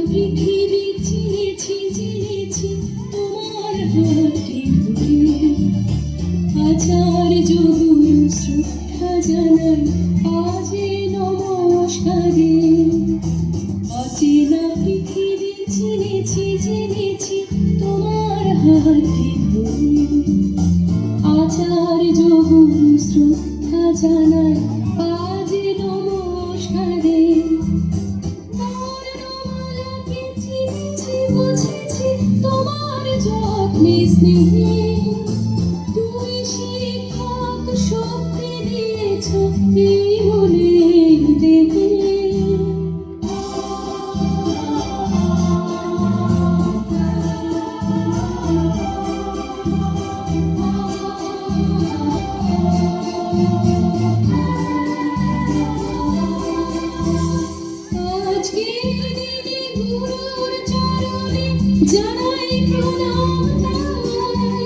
পৃথিবী চিনেছি জেনেছি তোমার হাতে ধরে আচার্য গুরু শ্রদ্ধা জানাই আজে নমস্কারে অচেনা পৃথিবী চিনেছি জেনেছি তোমার হাতে ধরে আচার্য গুরু শ্রদ্ধা জানাই আজে নমস্কারে বর্ণমালাকে চিনেছি বুঝেছি তোমার যত্নে স্নেহে তুমি শিক্ষক শক্তি দিয়েছ এই মনে দেহে জানাই প্রণাম তাই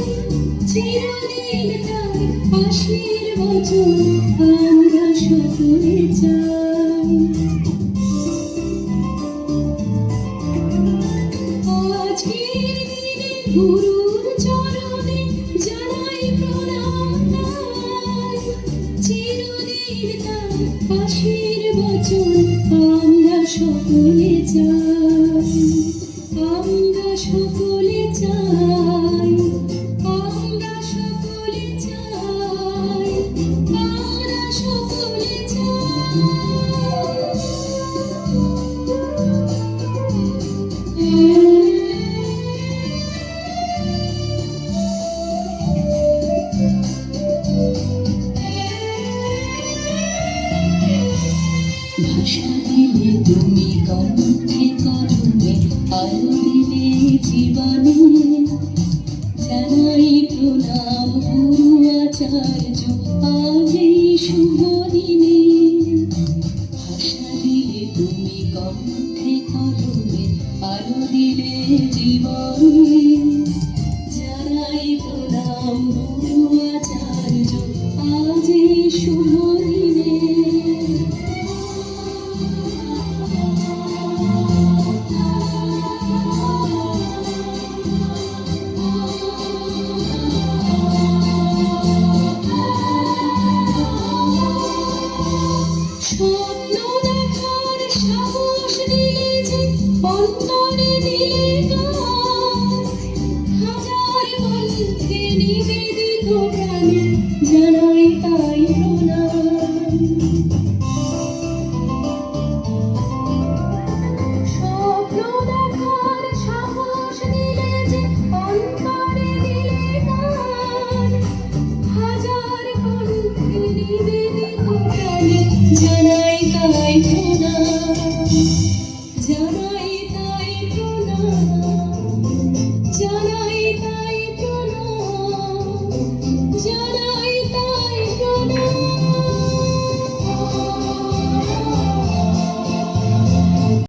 চিরদিন তাই আশীর্বচন আমরা সকলে চাই আজকের দিনে গুরুর চরণে জানাই প্রণাম তাই চিরদিন তাই আশীর্বচন আমরা সকলে চাই আমরা সকলে চাই আমরা সকলে চাই আমরা সকলে ভাষা দিলে তুমি কণ্ঠে কলমে আলো দিলে জীবনে জানাই প্রণাম গুরু আচার্য আজ এই শুভ দিনে ভাষা দিলে তুমি কণ্ঠে কলমে আলো দিলে জীবনে জানাই প্রণাম গুরু আচার্য আজ এই শুভ দিনে স্বপ্ন দেখার সাহস দিলে যে অন্তরে দিলে গান হাজার কণ্ঠে নিবেদিত প্রাণে জানাই তাই প্রণাম স্বপ্ন দেখার সাহস দিলে যে অন্তরে দিলে গান হাজার কণ্ঠে নিবেদিত প্রাণে জানাই তাই প্রণাম জানাই